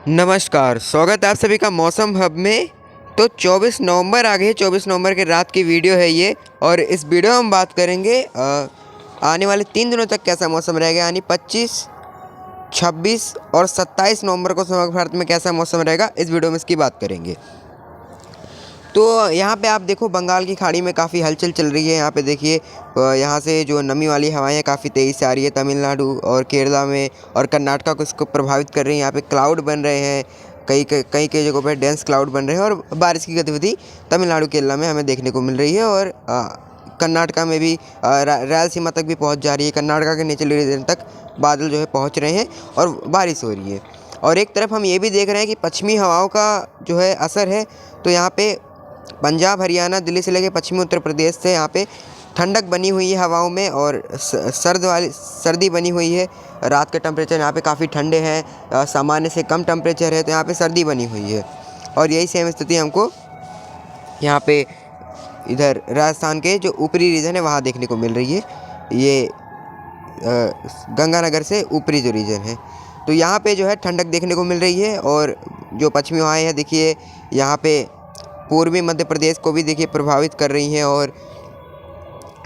नमस्कार, स्वागत है आप सभी का मौसम हब में। तो 24 नवंबर आ गई है। 24 नवंबर के रात की वीडियो है ये, और इस वीडियो में हम बात करेंगे आने वाले 3 दिनों तक कैसा मौसम रहेगा, यानी 25, 26 और 27 नवंबर को समग्र भारत में कैसा मौसम रहेगा, इस वीडियो में इसकी बात करेंगे। तो यहाँ पे आप देखो, बंगाल की खाड़ी में काफ़ी हलचल चल रही है। यहाँ पे देखिए, यहाँ से जो नमी वाली हवाएं काफ़ी तेज़ी से आ रही है तमिलनाडु और केरला में, और कर्नाटका को इसको प्रभावित कर रही है। यहाँ पे क्लाउड बन रहे हैं, कई जगहों पे डेंस क्लाउड बन रहे हैं, और बारिश की गतिविधि तमिलनाडु केरला में हमें देखने को मिल रही है। और कर्नाटका में भी रायलसीमा तक भी पहुँच जा रही है। कर्नाटका के निचले रीजन तक बादल जो है पहुँच रहे हैं और बारिश हो रही है। और एक तरफ हम ये भी देख रहे हैं कि पश्चिमी हवाओं का जो है असर है। तो यहाँ पे पंजाब, हरियाणा, दिल्ली से लेकर पश्चिमी उत्तर प्रदेश से यहाँ पे ठंडक बनी हुई है हवाओं में, और सर्दी बनी हुई है। रात के टेम्परेचर यहाँ पे काफ़ी ठंडे हैं, सामान्य से कम टेम्परेचर है, तो यहाँ पे सर्दी बनी हुई है। और यही सेम स्थिति हमको यहाँ पे इधर राजस्थान के जो ऊपरी रीजन है वहाँ देखने को मिल रही है। ये गंगानगर से ऊपरी जो रीजन है, तो यहाँ पे जो है ठंडक देखने को मिल रही है। और जो पश्चिमी हवाएँ हैं, देखिए यहाँ पे पूर्वी मध्य प्रदेश को भी देखिए प्रभावित कर रही हैं, और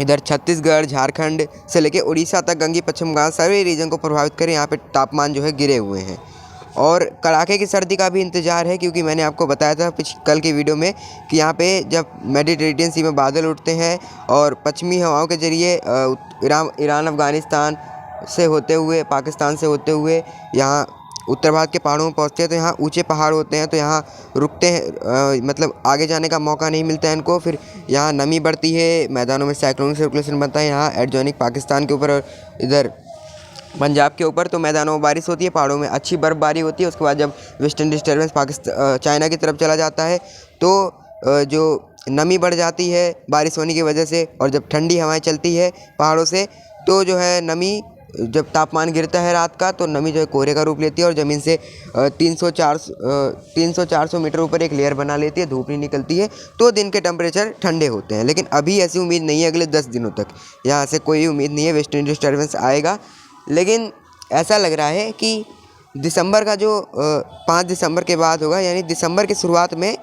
इधर छत्तीसगढ़, झारखंड से लेके उड़ीसा तक, गंगी पश्चिम बंगाल सभी रीजन को प्रभावित कर रही है। यहाँ पे तापमान जो है गिरे हुए हैं, और कड़ाके की सर्दी का भी इंतज़ार है, क्योंकि मैंने आपको बताया था कल की वीडियो में कि यहाँ पे जब मेडिटेरेनियन सी में बादल उठते हैं और पश्चिमी हवाओं के ज़रिए ईरान, अफ़गानिस्तान से होते हुए, पाकिस्तान से होते हुए यहाँ उत्तर भारत के पहाड़ों में पहुँचते हैं, तो यहाँ ऊंचे पहाड़ होते हैं, तो यहाँ रुकते हैं, मतलब आगे जाने का मौका नहीं मिलता है इनको। फिर यहाँ नमी बढ़ती है, मैदानों में साइक्लोनिक सर्कुलेशन बनता है यहाँ एडजॉइनिंग पाकिस्तान के ऊपर और इधर पंजाब के ऊपर। तो मैदानों में बारिश होती है, पहाड़ों में अच्छी बर्फबारी होती है। उसके बाद जब वेस्टर्न डिस्टर्बेंस चाइना की तरफ चला जाता है, तो जो नमी बढ़ जाती है बारिश होने की वजह से, और जब ठंडी हवाएं चलती है पहाड़ों से, तो जो है नमी, जब तापमान गिरता है रात का, तो नमी जो है कोहरे का रूप लेती है, और ज़मीन से 300-400 मीटर ऊपर एक लेयर बना लेती है, धूप नहीं निकलती है, तो दिन के टेम्परेचर ठंडे होते हैं। लेकिन अभी ऐसी उम्मीद नहीं है, अगले 10 दिनों तक यहाँ से कोई उम्मीद नहीं है वेस्टर्न डिस्टर्बेंस आएगा। लेकिन ऐसा लग रहा है कि दिसंबर का जो 5 दिसंबर के बाद होगा, यानी दिसंबर की शुरुआत में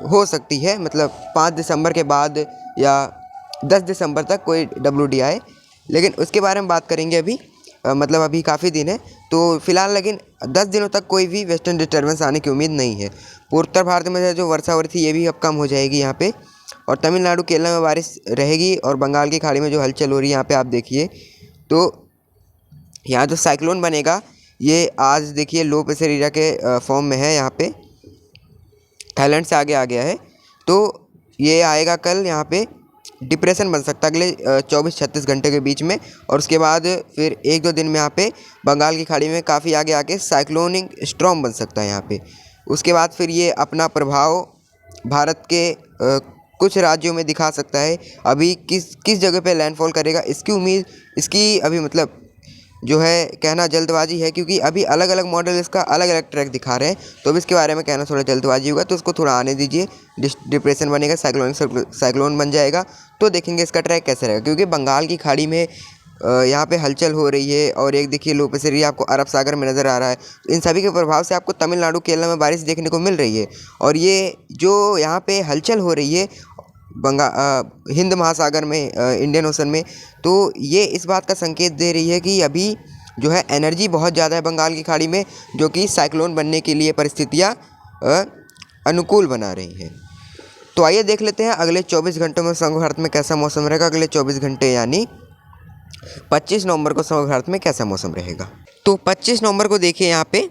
हो सकती है, मतलब 5 दिसंबर के बाद या 10 दिसंबर तक कोई WD आए। लेकिन उसके बारे में बात करेंगे अभी, मतलब अभी काफ़ी दिन है, तो फिलहाल लेकिन 10 दिनों तक कोई भी वेस्टर्न डिस्टर्बेंस आने की उम्मीद नहीं है। उत्तर भारत में जो वर्षा हो रही थी, ये भी अब कम हो जाएगी यहाँ पे, और तमिलनाडु, केरला में बारिश रहेगी, और बंगाल की खाड़ी में जो हलचल हो रही है यहाँ पे आप देखिए। तो यहाँ जो साइक्लोन बनेगा, ये आज देखिए लो प्रेशर एरिया के फॉर्म में है, यहाँ पे थाईलैंड से आगे आ गया है। तो ये आएगा कल, यहाँ पे डिप्रेशन बन सकता है अगले 24-36 घंटे के बीच में, और उसके बाद फिर 1-2 दिन में यहाँ पे बंगाल की खाड़ी में काफ़ी आगे आके साइक्लोनिक स्टॉर्म बन सकता है यहाँ पे। उसके बाद फिर ये अपना प्रभाव भारत के कुछ राज्यों में दिखा सकता है। अभी किस जगह पे लैंडफॉल करेगा, इसकी उम्मीद, इसकी अभी मतलब जो है कहना जल्दबाजी है, क्योंकि अभी अलग अलग मॉडल इसका अलग अलग ट्रैक दिखा रहे हैं। तो अब इसके बारे में कहना थोड़ा जल्दबाजी होगा, तो उसको थोड़ा आने दीजिए। डिप्रेशन बनेगा, साइक्लोन बन जाएगा, तो देखेंगे इसका ट्रैक कैसे रहेगा। क्योंकि बंगाल की खाड़ी में यहाँ पे हलचल हो रही है, और एक देखिए लो प्रेशर एरिया आपको अरब सागर में नज़र आ रहा है। इन सभी के प्रभाव से आपको तमिलनाडु, केरला में बारिश देखने को मिल रही है। और ये जो यहाँ पे हलचल हो रही है हिंद महासागर में, इंडियन ओशन में, तो ये इस बात का संकेत दे रही है कि अभी जो है एनर्जी बहुत ज़्यादा है बंगाल की खाड़ी में, जो कि साइक्लोन बनने के लिए परिस्थितियाँ अनुकूल बना रही हैं। तो आइए देख लेते हैं अगले 24 घंटों में समग्र भारत में कैसा मौसम रहेगा। अगले 24 घंटे यानी 25 नवंबर को समग्र भारत में कैसा मौसम रहेगा। तो 25 नवंबर को देखिए, यहाँ पे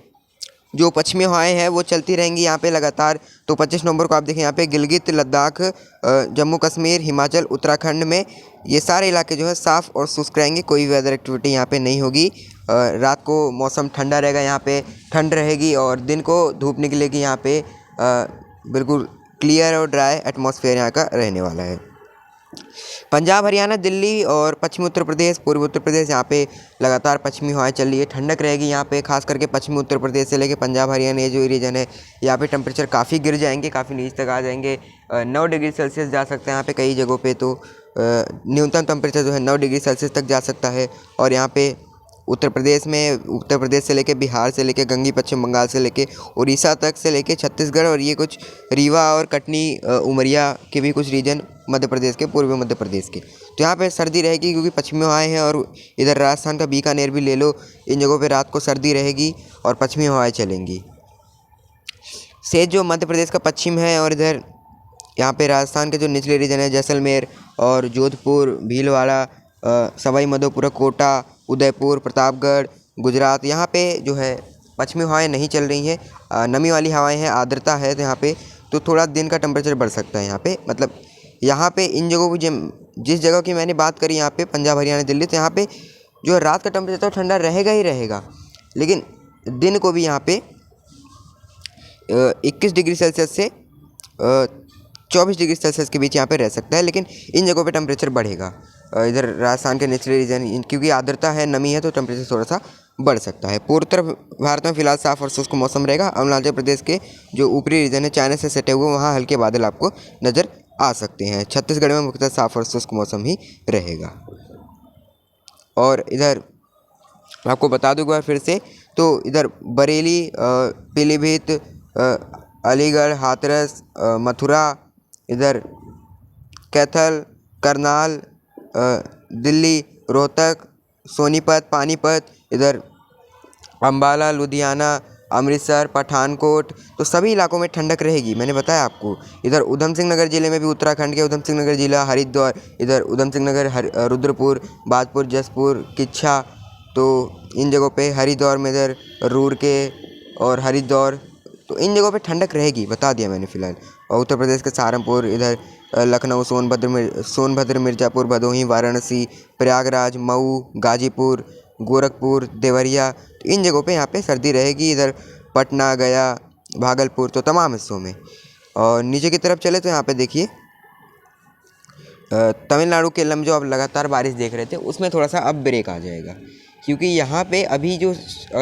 जो पश्चिमी हवाएं हैं वो चलती रहेंगी यहाँ पे लगातार। तो 25 नवंबर को आप देखें, यहाँ पे गिलगित, लद्दाख, जम्मू कश्मीर, हिमाचल, उत्तराखंड में ये सारे इलाके जो है साफ़ और शुष्क रहेंगे। कोई वेदर एक्टिविटी यहाँ पे नहीं होगी। रात को मौसम ठंडा रहेगा, यहाँ पे ठंड रहेगी, और दिन को धूप निकलेगी। यहाँ पे बिल्कुल क्लियर और ड्राई एटमॉस्फेयर यहाँ का रहने वाला है। पंजाब, हरियाणा, दिल्ली और पश्चिमी उत्तर प्रदेश, पूर्वी उत्तर प्रदेश, यहाँ पे लगातार पश्चिमी हवाएं चल रही है, ठंडक रहेगी यहाँ पे। खास करके पश्चिमी उत्तर प्रदेश से लेके पंजाब, हरियाणा, ये जो रीजन है, यहाँ पे टेम्परेचर काफ़ी गिर जाएंगे, काफ़ी नीचे तक आ जाएंगे। 9 डिग्री सेल्सियस जा सकते हैं यहाँ पे कई जगहों पे। तो न्यूनतम टेम्परेचर जो है 9 डिग्री सेल्सियस तक जा सकता है। और यहाँ पे उत्तर प्रदेश से लेके बिहार से लेके गंगी पश्चिम बंगाल से लेके उड़ीसा तक से लेके छत्तीसगढ़ और ये कुछ रीवा और कटनी उमरिया के भी कुछ रीजन मध्य प्रदेश के, पूर्वी मध्य प्रदेश के। तो यहाँ पे सर्दी रहेगी क्योंकि पश्चिमी हवाएं हैं। और इधर राजस्थान का बीकानेर भी ले लो, इन जगहों पे रात को सर्दी रहेगी और पश्चिमी हवाएं चलेंगी। से जो मध्य प्रदेश का पश्चिम है और इधर यहाँ पे राजस्थान के जो निचले रीजन है जैसलमेर और जोधपुर, भीलवाड़ा, सवाई माधोपुर, कोटा, उदयपुर, प्रतापगढ़, गुजरात, यहाँ पे जो है पश्चिमी हवाएं नहीं चल रही हैं, नमी वाली हवाएं हैं, आर्द्रता है। तो यहाँ पे तो थोड़ा दिन का टेम्परेचर बढ़ सकता है यहाँ पे। मतलब यहाँ पे इन जगहों की जिस जगह की मैंने बात करी यहाँ पे पंजाब, हरियाणा, दिल्ली, तो यहाँ पे जो रात का टेम्परेचर ठंडा रहेगा ही रहेगा, लेकिन दिन को भी यहाँ पे 21 डिग्री सेल्सियस से 24 डिग्री सेल्सियस के बीच यहाँ पे रह सकता है। लेकिन इन जगहों पे टेम्परेचर बढ़ेगा। इधर राजस्थान के निचले रीजन क्योंकि आर्द्रता है, नमी है, तो टेम्परेचर थोड़ा सा बढ़ सकता है। पूर्वोत्तर भारत में फिलहाल साफ और शुष्क मौसम रहेगा। अरुणाचल प्रदेश के जो ऊपरी रीजन है चाइना से सटे हुए, वहाँ हल्के बादल आपको नज़र आ सकते हैं। छत्तीसगढ़ में मुख्यतः साफ और शुष्क मौसम ही रहेगा। और इधर आपको बता दूँ एक बार फिर से, तो इधर बरेली, पीलीभीत, अलीगढ़, हाथरस, मथुरा, इधर कैथल, करनाल, दिल्ली, रोहतक, सोनीपत, पानीपत, इधर अम्बाला, लुधियाना, अमृतसर, पठानकोट, तो सभी इलाकों में ठंडक रहेगी। मैंने बताया आपको। इधर ऊधम सिंह नगर ज़िले में भी, उत्तराखंड के ऊधम सिंह नगर ज़िला, हरिद्वार, इधर ऊधम सिंह नगर, रुद्रपुर, बाजपुर, जसपुर, किच्छा, तो इन जगहों पे हरिद्वार में इधर रूर के और हरिद्वार, तो इन जगहों पे ठंडक रहेगी, बता दिया मैंने फ़िलहाल। और उत्तर प्रदेश के सहारनपुर, इधर लखनऊ, सोनभद्र, मिर्ज़ापुर, भदोही, वाराणसी, प्रयागराज, मऊ, गाजीपुर, गोरखपुर, देवरिया, तो इन जगहों पे यहाँ पे सर्दी रहेगी। इधर पटना, गया, भागलपुर, तो तमाम हिस्सों में। और नीचे की तरफ चले तो यहाँ पे देखिए तमिलनाडु के केरल जो अब लगातार बारिश देख रहे थे, उसमें थोड़ा सा अब ब्रेक आ जाएगा क्योंकि यहाँ पे अभी जो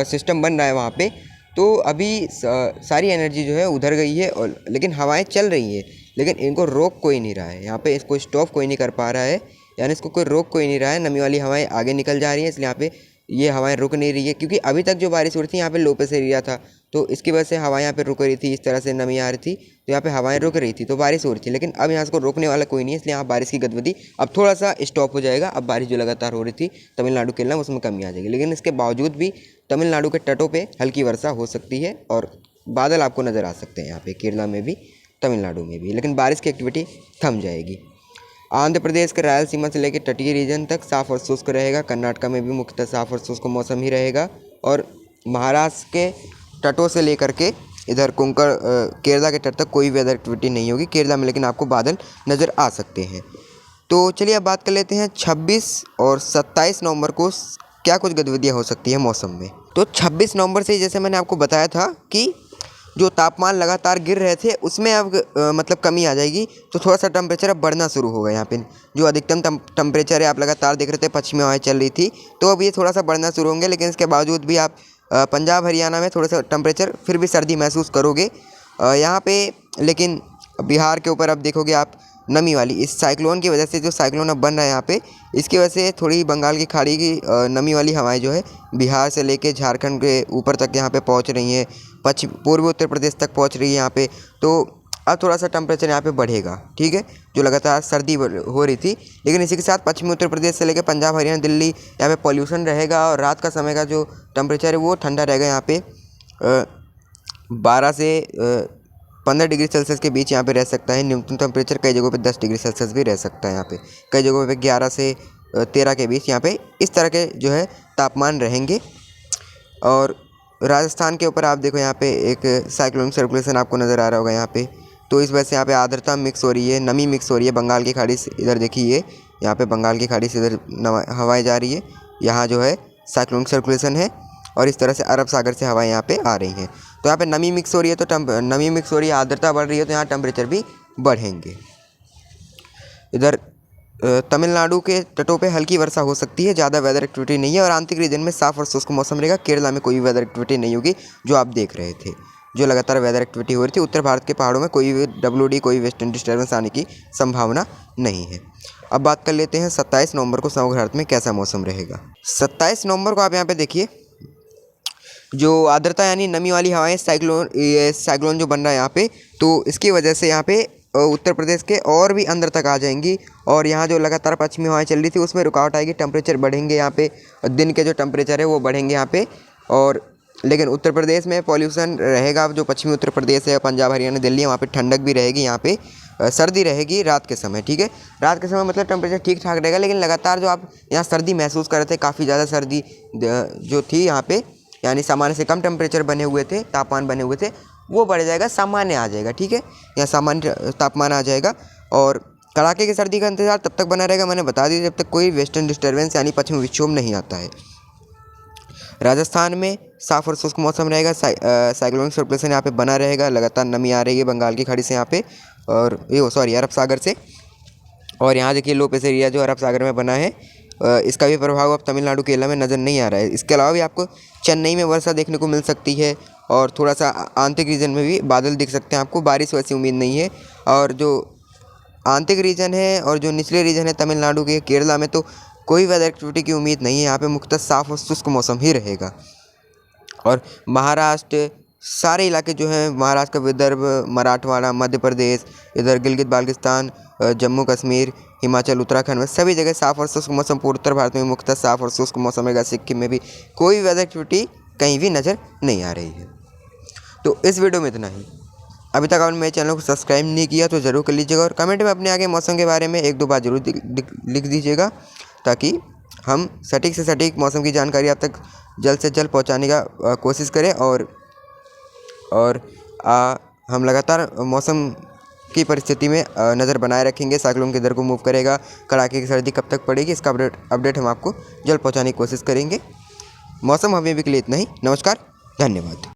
सिस्टम बन रहा है वहाँ पे, तो अभी सारी एनर्जी जो है उधर गई है। और लेकिन हवाएं चल रही हैं, लेकिन इनको रोक कोई नहीं रहा है। यहाँ पे इसको स्टॉप कोई नहीं कर पा रहा है, यानी इसको कोई रोक कोई नहीं रहा है। नमी वाली हवाएं आगे निकल जा रही हैं, इसलिए यहाँ पे ये हवाएं रुक नहीं रही है। क्योंकि अभी तक जो बारिश हो रही थी यहाँ पे लो प्रेशर एरिया था, तो इसकी वजह से हवाएं यहाँ पे रुक रही थी, इस तरह से नमी आ रही थी, तो यहाँ पे हवाएं रुक रही थी, तो बारिश हो रही थी। लेकिन अब यहाँ से रोकने वाला कोई नहीं है, इसलिए यहाँ बारिश की गतिविधि अब थोड़ा सा स्टॉप हो जाएगा। अब बारिश जो लगातार हो रही थी तमिलनाडु केरल, उसमें कमी आ जाएगी। लेकिन इसके बावजूद भी तमिलनाडु के तटों पर हल्की वर्षा हो सकती है और बादल आपको नज़र आ सकते हैं यहाँ पे, केरला में भी, तमिलनाडु में भी। लेकिन बारिश की एक्टिविटी थम जाएगी। आंध्र प्रदेश के रायलसीमा से लेकर तटीय रीजन तक साफ और शुष्क रहेगा। कर्नाटका में भी मुख्यतः साफ और शुष्क मौसम ही रहेगा। और महाराष्ट्र के तटों से लेकर के इधर कोंकण, केरला के तट तक कोई वेदर एक्टिविटी नहीं होगी केरला में, लेकिन आपको बादल नज़र आ सकते हैं। तो चलिए अब बात कर लेते हैं 26 और 27 नवंबर को क्या कुछ गतिविधियाँ हो सकती है मौसम में। तो 26 नवंबर से जैसे मैंने आपको बताया था कि जो तापमान लगातार गिर रहे थे उसमें अब मतलब कमी आ जाएगी, तो थोड़ा सा टेम्परेचर अब बढ़ना शुरू होगा। यहाँ पे जो अधिकतम टेम्परेचर है आप लगातार देख रहे थे, पश्चिमी हवाएं चल रही थी, तो अब ये थोड़ा सा बढ़ना शुरू होंगे। लेकिन इसके बावजूद भी आप पंजाब, हरियाणा में थोड़ा सा टेम्परेचर फिर भी सर्दी महसूस करोगे यहाँ पे। लेकिन बिहार के ऊपर अब देखोगे आप नमी वाली, इस साइक्लोन की वजह से, जो साइक्लोन अब बन रहा है यहाँ पे, इसकी वजह से थोड़ी बंगाल की खाड़ी की नमी वाली हवाएं जो है बिहार से लेके झारखंड के ऊपर तक यहाँ पे पहुँच रही हैं, पूर्वी उत्तर प्रदेश तक पहुँच रही है यहाँ पे। तो अब थोड़ा सा टेम्परेचर यहाँ पे बढ़ेगा, ठीक है, जो लगातार सर्दी हो रही थी। लेकिन इसी के साथ पश्चिमी उत्तर प्रदेश से लेकर पंजाब, हरियाणा, दिल्ली, यहाँ पे पॉल्यूशन रहेगा और रात का समय का जो टेम्परेचर है वो ठंडा रहेगा। यहाँ पे 12 से 15 डिग्री सेल्सियस के बीच यहाँ पे रह सकता है। न्यूनतम टेम्परेचर कई जगहों पे 10 डिग्री सेल्सियस भी रह सकता है। यहाँ पे कई जगहों पे 11 से 13 के बीच यहाँ पे इस तरह के जो है तापमान रहेंगे। और राजस्थान के ऊपर आप देखो यहाँ पे एक साइक्लोनिक सर्कुलेशन आपको नज़र आ रहा होगा यहाँ पे, तो इस वजह से यहाँ पे आर्द्रता मिक्स हो रही है, नमी मिक्स हो रही है। बंगाल की खाड़ी से इधर देखिए, यहाँ पे बंगाल की खाड़ी से इधर हवाएं जा रही है, यहाँ जो है साइक्लोनिक सर्कुलेशन है, और इस तरह से अरब सागर से हवाएं यहाँ पे आ रही हैं। तो यहाँ पे नमी मिक्स हो रही है, तो नमी मिक्स हो रही है, आर्द्रता बढ़ रही है, तो यहाँ टेम्परेचर भी बढ़ेंगे। इधर तमिलनाडु के तटों पे हल्की वर्षा हो सकती है, ज़्यादा वेदर एक्टिविटी नहीं है। और आंतरिक रीजन में साफ और शुष्क मौसम रहेगा। केरला में कोई वेदर एक्टिविटी नहीं होगी जो आप देख रहे थे। जो लगातार वेदर एक्टिविटी हो रही थी। उत्तर भारत के पहाड़ों में कोई भी WD कोई वेस्टर्न डिस्टर्बेंस आने की संभावना नहीं है। अब बात कर लेते हैं 27 नवंबर को समग्र भारत में कैसा मौसम रहेगा। 27 नवंबर को आप यहाँ पे देखिए, जो आर्द्रता यानी नमी वाली हवाएं साइक्लोन जो बन रहा है यहाँ पे, तो इसकी वजह से यहाँ पे उत्तर प्रदेश के और भी अंदर तक आ जाएंगी और यहाँ जो लगातार पश्चिमी हवाएं चल रही थी उसमें रुकावट आएगी, टेम्परेचर बढ़ेंगे यहाँ पे, दिन के जो टेम्परेचर है वो बढ़ेंगे यहाँ पे। और लेकिन उत्तर प्रदेश में पॉल्यूशन रहेगा, जो पश्चिमी उत्तर प्रदेश है, पंजाब हरियाणा दिल्ली है, वहाँ पे ठंडक भी रहेगी, यहाँ पे सर्दी रहेगी रात के समय, ठीक है। रात के समय मतलब टेम्परेचर ठीक ठाक रहेगा, लेकिन लगातार जो आप यहाँ सर्दी महसूस कर रहे थे, काफ़ी ज़्यादा सर्दी जो थी यहाँ पे, यानी सामान्य से कम टेम्परेचर बने हुए थे, तापमान बने हुए थे, वो बढ़ जाएगा, सामान्य आ जाएगा, ठीक है। यहाँ सामान्य तापमान आ जाएगा और कड़ाके की सर्दी का इंतजार तब तक बना रहेगा, मैंने बता दिया, जब तक कोई वेस्टर्न डिस्टर्बेंस यानी पश्चिमी विक्षोभ नहीं आता है। राजस्थान में साफ और शुष्क मौसम रहेगा, साइक्लोनिक सर्कुलेशन यहाँ पे बना रहेगा, लगातार नमी आ रही है बंगाल की खाड़ी से यहाँ पे और अरब सागर से। और यहाँ देखिए लो प्रेशर एरिया जो अरब सागर में बना है, इसका भी प्रभाव अब तमिलनाडु केरला में नज़र नहीं आ रहा है। इसके अलावा भी आपको चेन्नई में वर्षा देखने को मिल सकती है और थोड़ा सा आंतरिक रीजन में भी बादल दिख सकते हैं आपको, बारिश वैसी उम्मीद नहीं है। और जो आंतरिक रीजन है और जो निचले रीजन है तमिलनाडु के, केरला में, तो कोई वेदर एक्टिविटी की उम्मीद नहीं है, यहाँ पे मुख्यतः साफ और शुष्क मौसम ही रहेगा। और महाराष्ट्र सारे इलाके जो हैं, महाराष्ट्र का विदर्भ, मराठवाड़ा, मध्य प्रदेश, इधर गिलगित बाल्टिस्तान, जम्मू कश्मीर, हिमाचल, उत्तराखंड में सभी जगह साफ और शुष्क मौसम, पूर्व उत्तर भारत में मुख्यतः साफ और शुष्क मौसम रहेगा। सिक्किम में भी कोई वेदर एक्टिविटी कहीं भी नज़र नहीं आ रही है। तो इस वीडियो में इतना ही। अभी तक आपने मेरे चैनल को सब्सक्राइब नहीं किया तो ज़रूर कर लीजिएगा और कमेंट में अपने आगे मौसम के बारे में 1-2 बात जरूर लिख दीजिएगा, ताकि हम सटीक से सटीक मौसम की जानकारी आप तक जल्द से जल्द पहुंचाने का कोशिश करें। और हम लगातार मौसम की परिस्थिति में नज़र बनाए रखेंगे। साइक्लोन किधर को मूव करेगा, कड़ाके की सर्दी कब तक पड़ेगी, इसका अपडेट हम आपको जल्द पहुंचाने की कोशिश करेंगे। मौसम अभी भी के लिए इतना ही। नमस्कार, धन्यवाद।